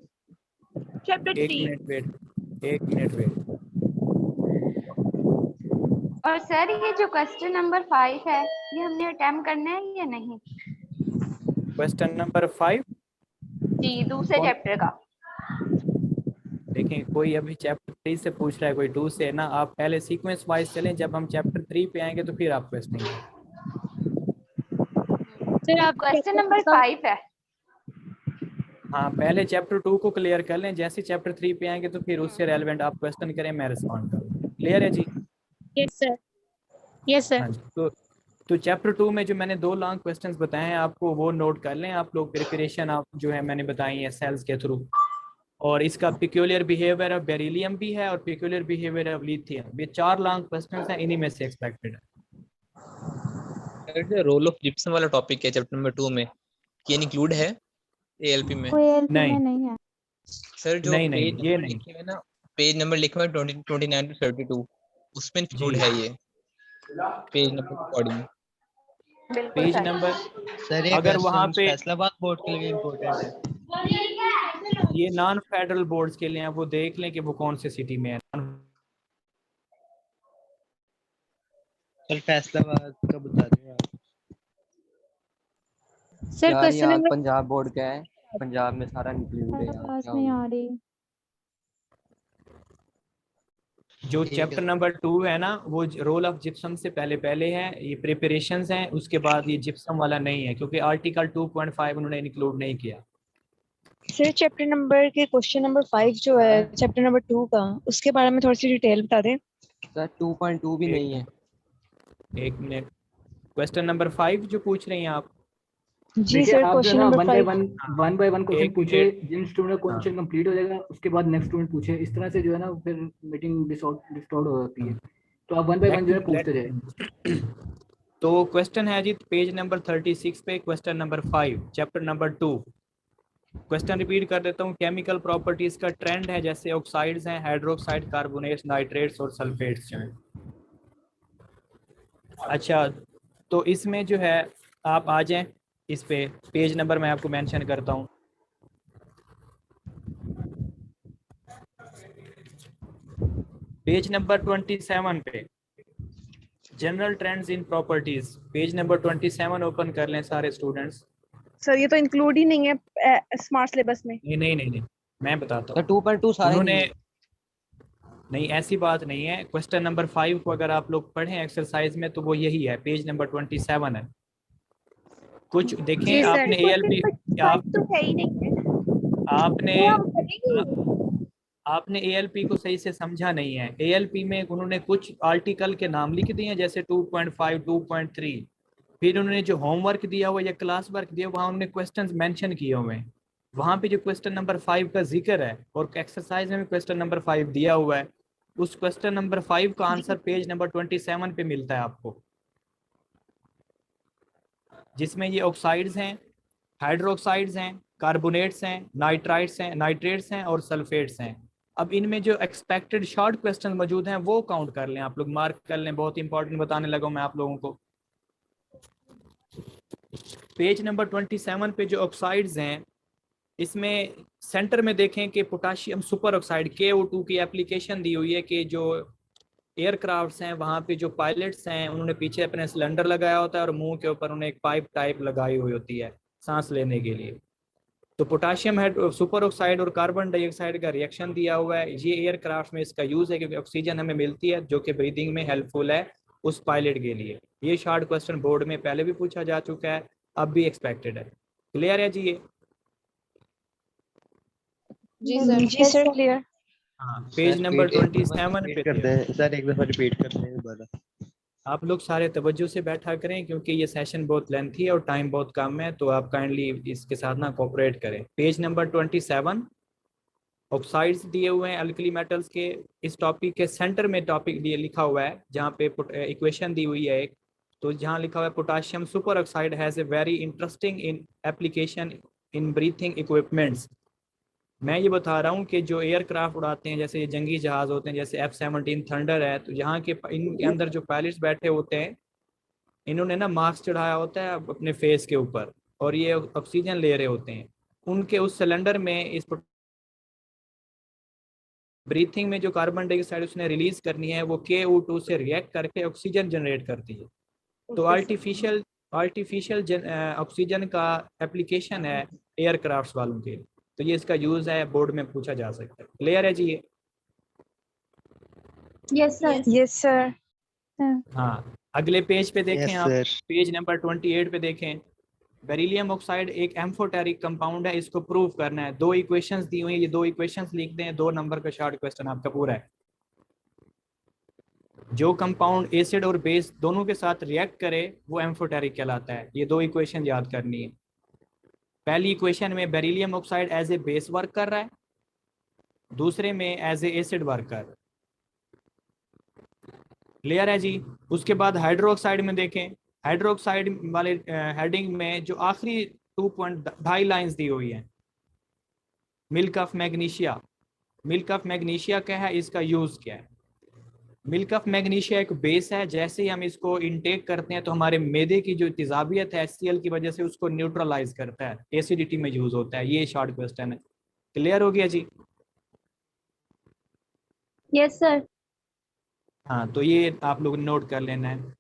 Speaker 5: चैप्टर 3।
Speaker 2: एक मिनट वेट।
Speaker 6: और सर ये जो क्वेश्चन नंबर 5 है ये हमने अटेम्प्ट करना है या नहीं?
Speaker 2: क्वेश्चन नंबर 5
Speaker 6: जी, दूसरे चैप्टर का।
Speaker 2: देखें, कोई अभी चैप्टर 3 से पूछ रहा है, कोई 2 से ना। आप पहले सीक्वेंस वाइज चलें, जब हम चैप्टर 3 पे आएंगे तो फिर आप क्वेश्चन।
Speaker 6: सर आप क्वेश्चन नंबर 5 है।
Speaker 2: हाँ पहले चैप्टर 2 को क्लियर कर लें, जैसे चैप्टर 3 पे आएंगे तो फिर उससे रेलेवेंट आप क्वेश्चन करें, मैं रिस्पॉन्ड करूँ। क्लियर है जी?
Speaker 10: यस सर, यस
Speaker 2: हाँ
Speaker 10: सर।
Speaker 2: जी। तो चैप्टर 2 में जो मैंने 2 लॉन्ग क्वेश्चंस बताए हैं आपको, वो नोट कर लें आप लोग। प्रिपरेशन आप जो है मैंने बताई है सेल्स के थ्रू, और इसका पिक्यूलियर बिहेवियर ऑफ बेरिलियम भी है और पिक्यूलियर बिहेवियर ऑफ लिथियम। ये 4 लॉन्ग क्वेश्चंस हैं, इन्हीं में से एक्सपेक्टेड है।
Speaker 8: जो रोल ऑफ जिप्सम वाला टॉपिक है चैप्टर नंबर 2 में, ये इंक्लूड है एएलपी में?
Speaker 6: कोई एलपी
Speaker 2: नहीं
Speaker 6: में नहीं है।
Speaker 8: सर जो
Speaker 2: नहीं नहीं
Speaker 8: पेज
Speaker 2: ये
Speaker 8: नंबर
Speaker 2: नहीं
Speaker 8: लिखे हुए ना, पेज नंबर लिखे हुए 29 to 32, उसमें इंक्लूड
Speaker 2: जी।
Speaker 8: है ये पेज नंबर के अकॉर्डिंग।
Speaker 10: बिल्कुल
Speaker 2: पेज
Speaker 10: सर।
Speaker 2: नंबर,
Speaker 11: सर ये
Speaker 2: अगर वहाँ
Speaker 11: क्वेश्चन
Speaker 2: पे
Speaker 11: फैसलाबाद बोर्ड के लिए इम्पोर्टेंट है।
Speaker 2: ये नॉन फेडरल बोर्ड्स के लिए हैं, वो देख लें कि वो कौन से सिटी में है।
Speaker 11: सर फैसलाबाद का बता दें आप।
Speaker 10: सर
Speaker 9: यार
Speaker 10: क्वेश्चन
Speaker 9: यहाँ
Speaker 10: नंबर
Speaker 9: पंजाब बोर्ड का है, पंजाब में सारा इंक्लूड है यार,
Speaker 6: आवाज
Speaker 9: क्या
Speaker 6: नहीं
Speaker 9: होगा?
Speaker 6: आ रही।
Speaker 2: जो
Speaker 11: ठीक है
Speaker 2: चैप्टर नंबर 2 है ना, वो रोल ऑफ जिप्सम से पहले पहले है, ये प्रिपरेशंस हैं, उसके बाद ये जिप्सम वाला नहीं है, क्योंकि आर्टिकल 2.5 उन्होंने इंक्लूड नहीं किया।
Speaker 4: सर चैप्टर नंबर के क्वेश्चन नंबर 5 जो है चैप्टर नंबर 2 का, उसके बारे में थोड़ी सी डिटेल बता दें।
Speaker 9: सर 2.2 भी नहीं है।
Speaker 2: एक मिनट, क्वेश्चन नंबर 5 जो पूछ रही हैं आप?
Speaker 4: जी
Speaker 7: देखिए
Speaker 4: सर,
Speaker 7: आप जो है
Speaker 4: क्वेश्चन
Speaker 7: ना
Speaker 4: number
Speaker 7: one by
Speaker 4: 5।
Speaker 7: One question
Speaker 2: एक
Speaker 7: पूछे,
Speaker 2: मिनट।
Speaker 7: जिन स्टूडेंट का
Speaker 2: हाँ
Speaker 7: क्वेश्चन कंप्लीट हो जाएगा उसके बाद नेक्स्ट स्टूडेंट पूछे, इस तरह से जो है ना फिर मीटिंग डिस्टॉर्ट हो जाती है। तो आप वन बाय वन जो है पूछते जाए।
Speaker 2: तो क्वेश्चन है जी पेज नंबर 36 पे, question number 5 chapter number 2। Question repeat कर देता हूँ। केमिकल प्रॉपर्टीज का ट्रेंड है, जैसे ऑक्साइड्स हैं, हाइड्रोक्साइड, कार्बोनेट्स, नाइट्रेट्स और सल्फेट्स जो हैं। अच्छा, तो इसमें जो है आप आ जाएं इस पे, पेज नंबर मैं आपको मेंशन करता हूँ। पेज नंबर 27 पे general trends in properties, page number 27 open कर लें सारे स्टूडेंट्स।
Speaker 5: सर ये तो इंक्लूड ही नहीं है स्मार्ट सिलेबस में।
Speaker 2: नहीं नहीं नहीं नहीं, मैं बताता
Speaker 9: सर
Speaker 2: हूँ।
Speaker 9: 2.2 सारे
Speaker 2: उन्होंने
Speaker 9: नहीं है।
Speaker 2: नहीं, ऐसी बात नहीं है। क्वेश्चन नंबर 5 को अगर आप लोग पढ़ें एक्सरसाइज में तो वो यही है, पेज नंबर 27 है। कुछ देखें
Speaker 4: जी सर।
Speaker 2: आपने एएलपी, आप
Speaker 5: तो है ही नहीं है।
Speaker 2: आपने
Speaker 5: तो हम करेंगे।
Speaker 2: आपने एएलपी को सही से समझा नहीं है। एएलपी में उन्होंने कुछ आर्टिकल के नाम लिख दिए हैं, जैसे 2.5, 2.3, फिर उन्होंने जो होमवर्क दिया हुआ या क्लास वर्क दिया वहाँ उन्होंने क्वेश्चंस मेंशन किए हुए हैं। वहाँ पे जो क्वेश्चन नंबर 5 का जिक्र है और एक्सरसाइज में भी क्वेश्चन नंबर 5 दिया हुआ है, उस क्वेश्चन नंबर 5 का आंसर पेज नंबर 27 पे मिलता है आपको, जिसमें ये ऑक्साइड्स हैं, हाइड्रोक्साइड्स हैं, कार्बोनेट्स हैं, नाइट्राइट्स हैं, नाइट्रेट्स हैं और सल्फेट्स हैं। अब इनमें जो एक्सपेक्टेड शॉर्ट क्वेश्चन मौजूद हैं वो काउंट कर लें आप लोग, मार्क कर लें। बहुत इंपॉर्टेंट बताने लगा मैं आप लोगों को। पेज नंबर 27 पे जो ऑक्साइड्स हैं, इसमें सेंटर में देखें कि पोटाशियम सुपर ऑक्साइड KO2 की एप्लीकेशन दी हुई है कि जो एयरक्राफ्ट्स हैं वहाँ पे जो पायलट्स हैं उन्होंने पीछे अपने सिलेंडर लगाया होता है और मुंह के ऊपर उन्हें एक पाइप टाइप लगाई हुई होती है सांस लेने के लिए। तो पोटाशियम सुपर ऑक्साइड और कार्बन डाइऑक्साइड का रिएक्शन दिया हुआ है। ये एयरक्राफ्ट में इसका यूज है क्योंकि ऑक्सीजन हमें मिलती है जो कि ब्रीदिंग में हेल्पफुल है उस पायलट के लिए। ये शॉर्ट क्वेश्चन बोर्ड में पहले भी पूछा जा चुका है, अब भी एक्सपेक्टेड है। क्लियर है जी ये?
Speaker 4: जी सर क्लियर।
Speaker 2: हाँ, पेज नंबर 27 पे
Speaker 11: कर दें सर, एक दफा रिपीट कर दें दोबारा।
Speaker 2: आप लोग सारे तवज्जो से बैठा करें क्योंकि ये सेशन बहुत लेंथी है और टाइम बहुत कम है, तो आप काइंडली इसके साथ ना कोऑपरेट करें। पेज नंबर 27 ऑक्साइड्स दिए हुए हैं अल्कली मेटल्स के। इस टॉपिक के सेंटर में टॉपिक दिए लिखा हुआ है जहाँ पे इक्वेशन दी हुई है एक, तो जहाँ लिखा हुआ है potassium super oxide has a very interesting in application in breathing equipments. मैं ये बता रहा हूँ कि जो एयरक्राफ्ट उड़ाते हैं, जैसे ये जंगी जहाज होते हैं, जैसे F-17 थंडर है, तो यहाँ के इनके अंदर जो पायलट्स बैठे होते हैं इन्होंने ना मास्क चढ़ाया होता है अपने फेस के ऊपर और ये ऑक्सीजन ले रहे होते हैं। उनके उस सिलेंडर में इस ब्रीथिंग में जो कार्बन डाइऑक्साइड उसने रिलीज करनी है वो KO2 से रिएक्ट करके ऑक्सीजन जनरेट करती है। तो आर्टिफिशियल ऑक्सीजन का एप्लीकेशन है एयरक्राफ्ट्स वालों के, तो ये इसका यूज है, बोर्ड में पूछा जा सकता है। क्लियर है जी ये?
Speaker 6: Yes sir.
Speaker 4: Yes sir.
Speaker 2: हाँ, अगले पेज पे देखें
Speaker 11: Yes,
Speaker 2: आप,
Speaker 11: sir.
Speaker 2: पेज नंबर 28 पे देखें। बेरिलियम ऑक्साइड एक एम्फोटेरिक कंपाउंड है, इसको प्रूव करना है। 2 इक्वेशंस दी हुई है, ये 2 इक्वेशंस लिख दें, 2 नंबर का शॉर्ट क्वेश्चन आपका पूरा है। जो कंपाउंड एसिड और बेस दोनों के साथ रिएक्ट करे वो एम्फोटेरिक कहलाता है। ये 2 इक्वेशन याद करनी है। पहली इक्वेशन में beryllium oxide as a base work कर रहा है, दूसरे में एज ए एसिड वर्क कर रहा है। क्लियर है जी। उसके बाद हाइड्रोक्साइड में देखें, हाइड्रोक्साइड वाले हेडिंग में जो आखिरी 2.2 लाइंस दी हुई है, milk of magnesia. Milk of magnesia क्या है, इसका यूज क्या है? मिल्क ऑफ मैग्नीशिया एक बेस है, जैसे ही हम इसको इनटेक करते हैं तो हमारे मैदे की जो तेजाबियत है HCl की वजह से उसको न्यूट्रलाइज करता है, एसिडिटी में यूज होता है। ये शॉर्ट क्वेश्चन है। क्लियर हो गया जी?
Speaker 6: Yes sir.
Speaker 2: हाँ, तो ये आप लोग नोट कर लेना है।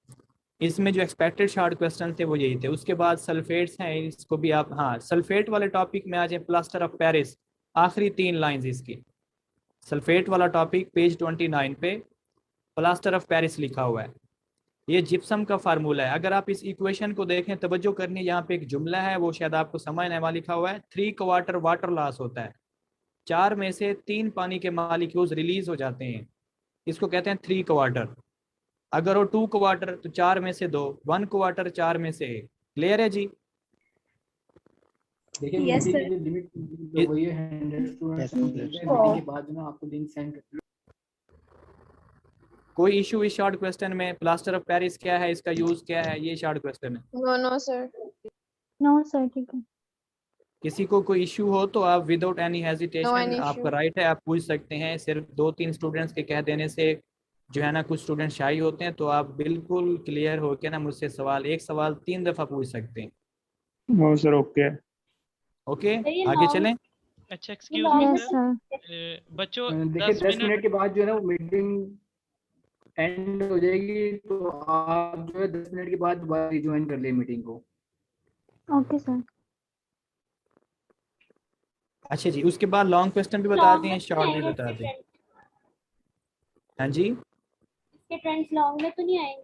Speaker 2: इसमें जो एक्सपेक्टेड शॉर्ट क्वेश्चन थे वो यही थे। उसके बाद सल्फेट्स हैं, इसको भी आप, हाँ सल्फेट वाले टॉपिक में आ जाए। प्लास्टर ऑफ पेरिस, आखिरी 3 लाइंस इसकी। सल्फेट वाला टॉपिक पेज 29 पे प्लास्टर ऑफ पेरिस लिखा हुआ है। ये जिप्सम का फार्मूला है। अगर आप इस इक्वेशन को देखें, तवज्जो करनी, यहाँ पे एक जुमला है वो शायद आपको समझ नहीं, वहाँ लिखा हुआ है 3 क्वार्टर वाटर लॉस होता है, 4 में से 3 पानी के मॉलिक्यूल्स रिलीज हो जाते हैं, इसको कहते हैं 3 क्वार्टर। अगर वो 2 क्वार्टर तो 4 में से 2, 1 क्वार्टर 4 में से 1। क्लियर है जी?
Speaker 7: देखिए
Speaker 5: Yes,
Speaker 7: मीटिंग
Speaker 5: sir.
Speaker 7: की जो लिमिट जो हुई है 100 स्टूडेंट्स मीटिंग के बाद जो ना आपको लिंक सेंड कर।
Speaker 2: कोई इशू इस शॉर्ट क्वेश्चन में? प्लास्टर ऑफ पेरिस क्या है, इसका यूज क्या है, ये शॉर्ट क्वेश्चन है।
Speaker 10: No sir.
Speaker 6: नो सर, ठीक है।
Speaker 2: किसी को कोई इशू हो तो आप without any
Speaker 10: No
Speaker 2: hesitation,
Speaker 10: any
Speaker 2: आपका
Speaker 10: issue.
Speaker 2: राइट है, आप पूछ सकते हैं। सिर्फ 2-3 स्टूडेंट्स के कह देने से जो है ना, कुछ स्टूडेंट शाई होते हैं, तो आप बिल्कुल क्लियर होकर ना मुझसे सवाल, एक सवाल 3 दफा पूछ सकते हैं।
Speaker 3: No sir, okay.
Speaker 2: ओके, आगे चलें।
Speaker 1: अच्छा excuse me
Speaker 6: yes
Speaker 1: sir,
Speaker 6: sir.
Speaker 1: बच्चों
Speaker 7: देखिए
Speaker 1: 10
Speaker 7: 10
Speaker 1: मिनट
Speaker 7: मिनट के बाद जो है ना वो मीटिंग एंड हो जाएगी, तो आप जो है 10 मिनट के बाद दोबारा रिज्वाइन कर लिए मीटिंग को।
Speaker 6: Okay sir.
Speaker 2: अच्छा जी, उसके बाद लॉन्ग क्वेश्चन भी बताते हैं, शॉर्ट भी बताते हैं। हाँ जी,
Speaker 6: इसके ट्रेंड्स लॉन्ग में तो नहीं आएंगे?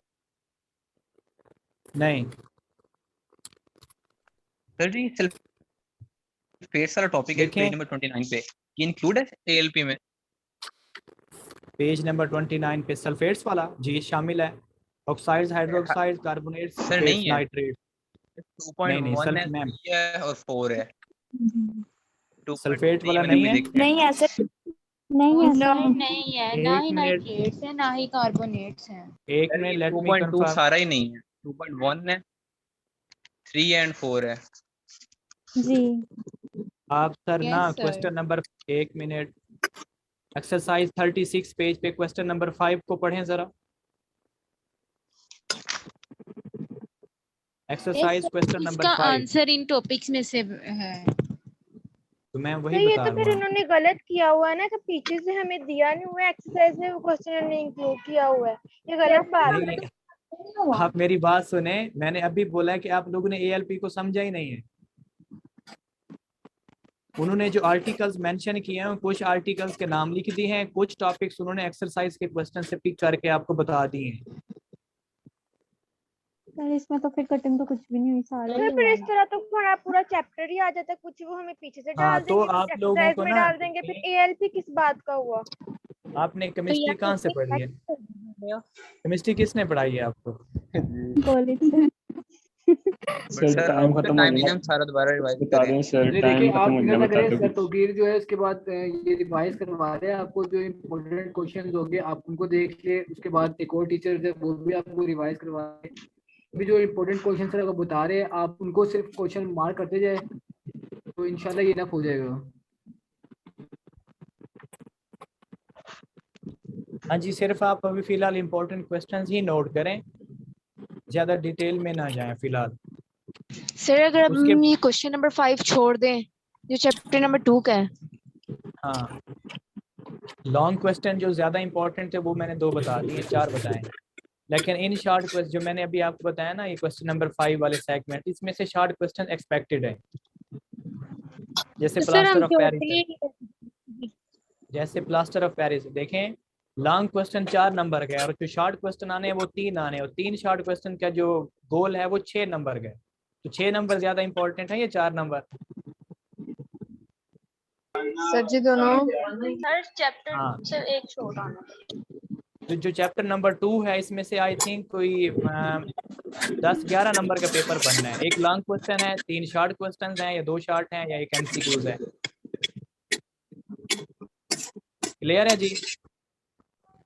Speaker 2: नहीं
Speaker 8: सर जी सल्फेट्स वाला टॉपिक है
Speaker 2: देखें,
Speaker 8: पेज नंबर 29 पे, ये इंक्लूड है ALP में?
Speaker 2: पेज नंबर 29 पे सल्फेट्स वाला जी शामिल है। ऑक्साइड्स, हाइड्रोक्साइड, कार्बोनेट्स,
Speaker 8: सर नहीं है,
Speaker 2: नाइट्रेट। नहीं
Speaker 8: 2.1 है,
Speaker 2: मैम,
Speaker 8: 3 है और 4 है।
Speaker 2: सल्फेट
Speaker 8: 2.3
Speaker 2: वाला
Speaker 8: मैंने
Speaker 2: नहीं
Speaker 8: भी
Speaker 2: है।
Speaker 8: देखा है।
Speaker 10: नहीं ऐसे
Speaker 6: नहीं है
Speaker 10: नो
Speaker 6: सर।
Speaker 10: नहीं है, ना
Speaker 2: एक
Speaker 10: ही
Speaker 2: मिनट,
Speaker 10: नाइट्रेट्स है ना ही कार्बोनेट्स हैं।
Speaker 2: एक
Speaker 8: सर
Speaker 2: मिनट,
Speaker 8: ये
Speaker 2: लेट मी
Speaker 8: 2.2
Speaker 2: कंफर्म।
Speaker 8: सारा ही नहीं है, 2.1 है, 3 एंड 4 है।
Speaker 6: जी।
Speaker 2: आप सर ना
Speaker 10: यस सर।
Speaker 2: क्वेश्चन नंबर, एक मिनट, एक्सरसाइज 36 पेज पे क्वेश्चन नंबर 5 को पढ़ें जरा। एक्सरसाइज क्वेश्चन नंबर
Speaker 10: इसका
Speaker 2: 5।
Speaker 10: आंसर इन टॉपिक्स में से है।
Speaker 2: तो मैं
Speaker 5: तो
Speaker 2: वही
Speaker 5: ये
Speaker 2: बता
Speaker 5: तो
Speaker 2: रहा
Speaker 5: फिर
Speaker 2: हूँ।
Speaker 5: इन्होंने गलत किया हुआ है ना कि पीछे से हमें दिया नहीं हुआ एक्सरसाइज में, वो क्वेश्चन ने इंक्लूड किया हुआ है। ये गलत बात
Speaker 2: नहीं
Speaker 5: है।
Speaker 2: नहीं, आप मेरी बात सुने, मैंने अभी बोला कि आप लोगों ने ALP को समझा ही नहीं है। उन्होंने जो आर्टिकल्स मेंशन किए हैं, कुछ आर्टिकल्स के नाम लिख दिए हैं, कुछ टॉपिक्स उन्होंने एक्सरसाइज के क्वेश्चन से पिक करके आपको बता दिए हैं।
Speaker 6: सर इसमें तो फिर कटिंग तो कुछ भी नहीं हुई, सारा ही
Speaker 5: तो फिर
Speaker 6: हुआ
Speaker 5: इस
Speaker 6: है।
Speaker 5: तरह तो पूरा चैप्टर ही आ जाता है, कुछ वो हमें पीछे से
Speaker 2: हाँ,
Speaker 5: डाल
Speaker 2: तो
Speaker 5: देंगे,
Speaker 2: आप
Speaker 5: कुछ
Speaker 2: लोगों
Speaker 5: एक्सरसाइज
Speaker 2: को
Speaker 5: में
Speaker 2: ना,
Speaker 5: डाल देंगे, फिर ALP किस बात का हुआ?
Speaker 2: आपने
Speaker 10: तो
Speaker 2: केमिस्ट्री कहाँ से पढ़ी है? केमिस्ट्री किसने पढ़ाई है आपको?
Speaker 6: कॉलेज से।
Speaker 8: बट सर अब तो टाइम नहीं, हम सारा दोबारा रिवाइज
Speaker 3: बता
Speaker 8: करें।
Speaker 3: दें सर,
Speaker 7: देखिए
Speaker 3: टाइम
Speaker 7: आप
Speaker 3: खत्म हो
Speaker 7: फिक्र
Speaker 3: गया,
Speaker 7: ना
Speaker 3: बता
Speaker 7: करें,
Speaker 3: दो
Speaker 7: सर
Speaker 3: कुछ।
Speaker 7: तौकीर जो है उसके बाद ये रिवाइज करवा रहे हैं आपको। जो इम्पोर्टेंट क्वेश्चंस हो गए आप उनको देख लिए, उसके बाद एक और टीचर है वो भी आपको रिवाइज करवा रहे हैं। अभी जो इम्पोर्टेंट क्वेश्चन सर आपको बता रहे हैं, आप उनको सिर्फ क्वेश्चन मार्क करते जाए तो इंशाल्लाह ये इनफ हो जाएगा।
Speaker 2: हाँ जी, सिर्फ आप अभी फिलहाल इम्पोर्टेंट क्वेश्चंस ही नोट करें, ज्यादा डिटेल में ना जाएं फिलहाल।
Speaker 4: सर अगर
Speaker 2: उसके
Speaker 4: हम ये क्वेश्चन नंबर 5 छोड़ दें जो चैप्टर नंबर 2 का है।
Speaker 2: हाँ, लॉन्ग क्वेश्चन जो ज्यादा इंपॉर्टेंट थे वो मैंने 2 बता दिए, 4 बताए। लेकिन इन शॉर्ट क्वेश्चन जो मैंने अभी आपको बताया ना, ये क्वेश्चन नंबर 5 वाले सेगमेंट, इसमें से शॉर्ट क्वेश्चन एक्सपेक्टेड है। जैसे
Speaker 10: तो सर
Speaker 2: प्लास्टर
Speaker 10: हम
Speaker 2: ऑफ पेरिस है,
Speaker 10: टोटली
Speaker 2: जैसे प्लास्टर ऑफ पेरिस देखें, लॉन्ग क्वेश्चन 4 नंबर का है और जो शॉर्ट क्वेश्चन आने हैं वो 3 आने हैं, और 3 शॉर्ट क्वेश्चन का जो गोल है वो 6 नंबर का है। तो 6 नंबर ज्यादा इंपॉर्टेंट है या 4 नंबर?
Speaker 4: सर जी दोनों।
Speaker 10: सर चैप्टर
Speaker 2: हाँ।
Speaker 10: से एक छोड़ आना।
Speaker 2: तो जो चैप्टर नंबर 2 है इसमें से आई थिंक कोई 10-11 नंबर का पेपर बनना है। एक लॉन्ग क्वेश्चन है, 3 शॉर्ट क्वेश्चन हैं, या 2 शॉर्ट हैं, या एक एमसीक्यूज है। क्लियर है जी?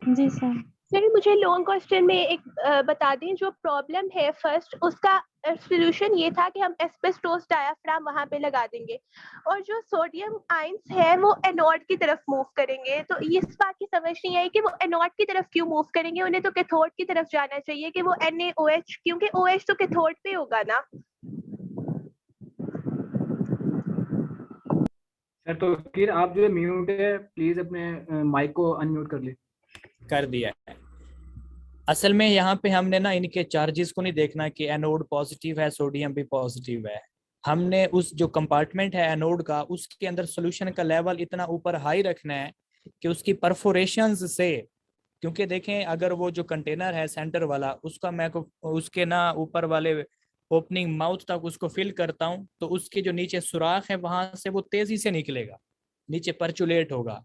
Speaker 10: जी सर।
Speaker 5: सर मुझे लॉन्ग क्वेश्चन में एक बता दें, जो प्रॉब्लम है फर्स्ट, उसका सोल्यूशन ये था कि हम एस्बेस्टोस डायाफ्राम वहां पे लगा देंगे और जो सोडियम आयंस है वो एनोड की तरफ मूव करेंगे। तो इस बात की समझ नहीं आई कि वो एनोड की तरफ क्यों मूव करेंगे, उन्हें तो कैथोड की तरफ जाना चाहिए कि वो NaOH, क्योंकि OH तो कैथोड पे होगा ना।
Speaker 7: सर तो फिर आप जो म्यूट है प्लीज अपने माइक को अनम्यूट कर ले।
Speaker 2: कर दिया है। असल में यहाँ पे हमने ना इनके चार्जेस को नहीं देखना कि एनोड पॉजिटिव है, सोडियम भी पॉजिटिव है। हमने उस जो कंपार्टमेंट है एनोड का, उसके अंदर सोल्यूशन का लेवल इतना ऊपर हाई रखना है कि उसकी परफोरेशंस से, क्योंकि देखें अगर वो जो कंटेनर है सेंटर वाला, उसका मैं उसके ना ऊपर वाले ओपनिंग माउथ तक उसको फिल करता हूँ, तो उसके जो नीचे सुराख है वहां से वो तेजी से निकलेगा, नीचे परचुलेट होगा।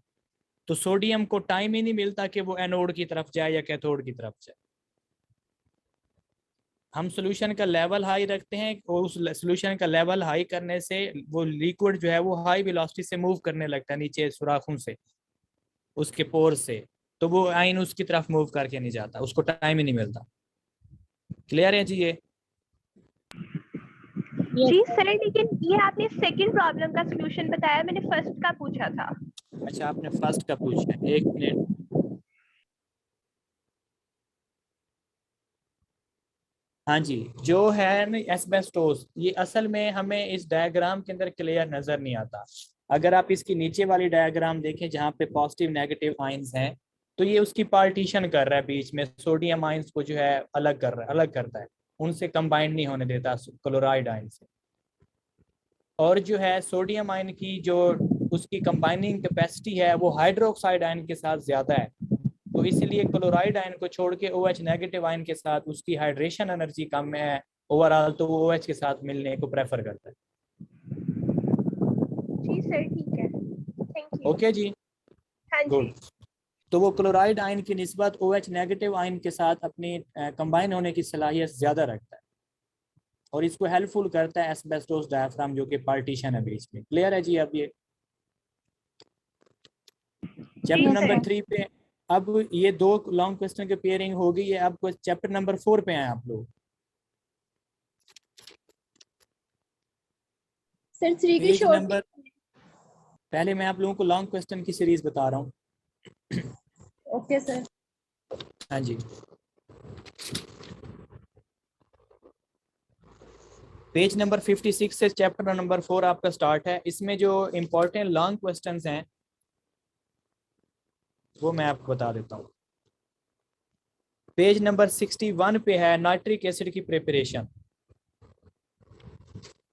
Speaker 2: तो सोडियम को टाइम ही नहीं मिलता कि वो एनोड की तरफ जाए या कैथोड की तरफ जाए। हम सोल्यूशन का लेवल हाई रखते हैं और उस सोल्यूशन का लेवल हाई करने से वो लिक्विड जो है वो हाई वेलोसिटी से मूव करने लगता है नीचे सुराखों से, उसके पोर से। तो वो आइन उसकी तरफ मूव करके नहीं जाता, उसको टाइम ही नहीं मिलता। क्लियर है जी ये?
Speaker 5: जी सर, लेकिन ये आपने सेकंड प्रॉब्लम का सॉल्यूशन बताया, मैंने फर्स्ट का पूछा था।
Speaker 2: अच्छा, आपने फर्स्ट का पूछा है, एक मिनट। हाँ जी, जो है ना एस्बेस्टोस, ये असल में हमें इस डायग्राम के अंदर क्लियर नजर नहीं आता। अगर आप इसकी नीचे वाली डायग्राम देखें जहाँ पे पॉजिटिव नेगेटिव आयंस हैं, तो ये उसकी पार्टीशन कर रहा है बीच में, सोडियम आयंस को जो है अलग कर रहा है, अलग करता है, उनसे कंबाइंड नहीं होने देता क्लोराइड आयन से। और जो है सोडियम आयन की जो उसकी कंबाइनिंग कैपेसिटी है वो हाइड्रोक्साइड आयन के साथ ज्यादा है, तो इसलिए क्लोराइड आयन को छोड़ के OH नेगेटिव आयन के साथ उसकी हाइड्रेशन एनर्जी कम है ओवरऑल, तो वो OH के साथ मिलने को प्रेफर करता है।
Speaker 5: जी सर, ठीक है, थैंक यू।
Speaker 2: ओके जी,
Speaker 5: हाँ जी।
Speaker 2: गुड। तो वो क्लोराइड आयन की निस्बत OH नेगेटिव आयन के साथ अपनी कंबाइन होने की सलाहियत ज्यादा रखता है और इसको हेल्पफुल करता है एस्बेस्टोस डायफ्राम जो कि पार्टीशन है बीच में। क्लियर है जी? अब ये चैप्टर नंबर 3 पे, अब ये 2 लॉन्ग क्वेश्चन की पेयरिंग हो गई है। अब चैप्टर नंबर 4 पे आए आप लोग।
Speaker 10: सर 3 की
Speaker 2: पेज
Speaker 10: शॉर्ट।
Speaker 2: नंबर, पहले मैं आप लोगों को लॉन्ग क्वेश्चन की सीरीज बता रहा हूँ।
Speaker 10: Okay sir.
Speaker 2: हाँ जी, पेज नंबर 56 से चैप्टर नंबर 4 आपका स्टार्ट है। इसमें जो इम्पोर्टेंट लॉन्ग क्वेश्चंस हैं वो मैं आपको बता देता हूँ। पेज नंबर 61 पे है नाइट्रिक एसिड की प्रिपरेशन,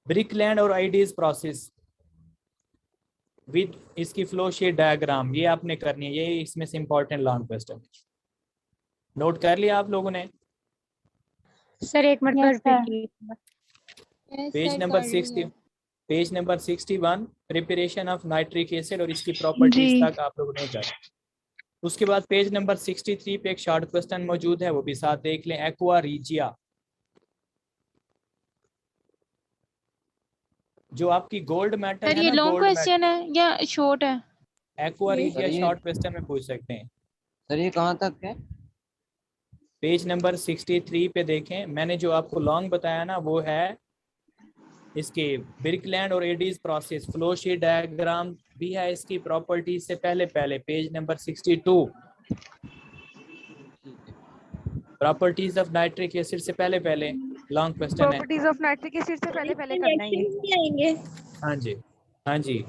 Speaker 2: ब्रिकलैंड और आइडियस प्रोसेस विद इसकी फ्लो शीट डायग्राम, ये आपने करनी है। ये इसमें से इम्पोर्टेंट लॉन्ग क्वेश्चन नोट कर लिया आप लोगों ने?
Speaker 6: सर एक मिनट
Speaker 10: Yes,
Speaker 6: पर
Speaker 10: sir.
Speaker 2: Page number 60, page number 61, preparation of nitric acid और इसकी प्रॉपर्टीज तक आप लोगों ने कर। उसके बाद पेज नंबर 63 पे एक शॉर्ट क्वेश्चन मौजूद है, वो भी साथ देख लें। एक्वा रीजिया, जो आपकी गोल्ड मेटल
Speaker 10: सर
Speaker 2: है
Speaker 10: ये
Speaker 2: ना,
Speaker 10: लॉन्ग
Speaker 2: गोल्ड
Speaker 10: क्वेश्चन है या शॉर्ट है?
Speaker 2: एक्वा
Speaker 10: ये-
Speaker 2: रीजिया शॉर्ट क्वेश्चन में पूछ सकते हैं।
Speaker 11: सर ये कहाँ तक है?
Speaker 2: पेज नंबर 63 पे देखें, मैंने जो आपको लॉन्ग बताया ना वो है इसके ब्रिकलैंड और Eyde's process, flow sheet diagram भी है इसकी, प्रॉपर्टीज से पहले पहले page number 62, properties of nitric acid से पहले पहले लॉन्ग क्वेश्चन है।
Speaker 5: प्रॉपर्टीज ऑफ नाइट्रिक एसिड से पहले पहले करना है ये।
Speaker 10: नहीं आएंगे
Speaker 2: हाँ जी, हाँ जी,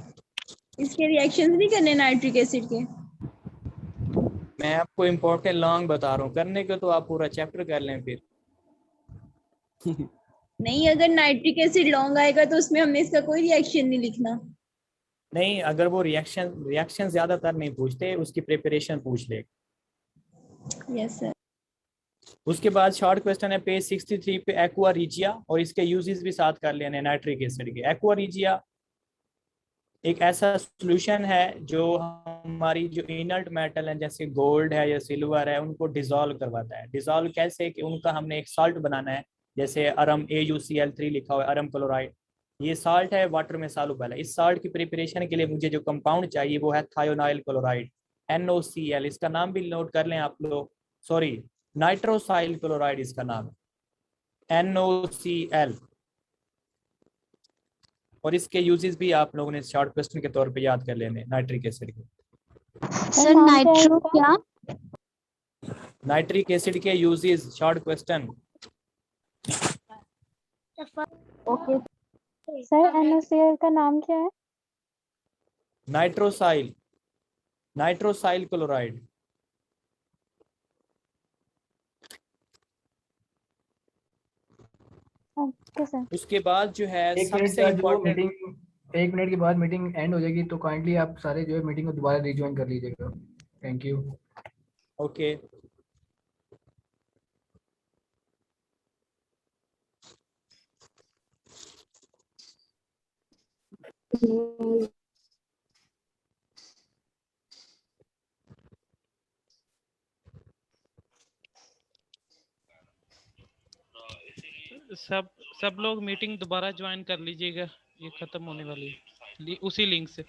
Speaker 10: इसके रिएक्शंस नहीं करने नाइट्रिक एसिड के?
Speaker 2: मैं आपको इम्पोर्टेंट लॉन्ग बता रहा हूँ, करने को तो आप पूरा चैप्टर कर लें फिर।
Speaker 10: नहीं, अगर नाइट्रिक एसिड लॉन्ग आएगा तो उसमें हमने इसका कोई रिएक्शन नहीं लिखना।
Speaker 2: नहीं, अगर वो रिएक्शन ज्यादातर नहीं पूछते, उसकी प्रिपरेशन पूछ ले।
Speaker 10: Yes sir.
Speaker 2: उसके बाद शॉर्ट क्वेश्चन है पेज 63 पे एक्वा रिजिया, और इसके यूजेस भी साथ कर लेने नाइट्रिक एसिड के। एक्वा रिजिया एक ऐसा सॉल्यूशन है जो हमारी जो इनर्ट मेटल है जैसे गोल्ड है या सिल्वर है उनको डिसॉल्व करवाता है। डिसॉल्व कैसे कि उनका हमने एक साल्ट बनाना है, जैसे अरम AuCl3 लिखा हुआ है, अरम क्लोराइड, ये साल्ट है, वाटर में सॉल्युबल है। इस साल्ट की प्रिपरेशन के लिए मुझे जो कंपाउंड चाहिए वो है थायोनाइल क्लोराइड NOCl, इसका नाम भी नोट कर लें आप लोग, सॉरी नाइट्रोसाइल क्लोराइड इसका नाम है NOCl, और इसके यूजेस भी आप लोगों ने शॉर्ट क्वेश्चन के तौर पे याद कर लेने नाइट्रिक एसिड के।
Speaker 12: सर नाइट्रो क्या?
Speaker 2: नाइट्रिक एसिड के uses short question.
Speaker 12: Okay sir NaCl का नाम क्या है?
Speaker 2: नाइट्रोसाइल, नाइट्रोसाइल क्लोराइड।
Speaker 12: Okay sir.
Speaker 2: उसके बाद जो है
Speaker 7: एक मिनट
Speaker 2: सबसे
Speaker 7: का जो
Speaker 2: इम्पोर्टेंट,
Speaker 7: मीटिंग 1 मिनट के बाद मीटिंग एंड हो जाएगी, तो काइंडली आप सारे जो है मीटिंग को दोबारा रिज्वाइन कर लीजिएगा। Thank you.
Speaker 2: ओके
Speaker 1: सब लोग मीटिंग दोबारा ज्वाइन कर लीजिएगा, ये खत्म होने वाली है उसी लिंक से।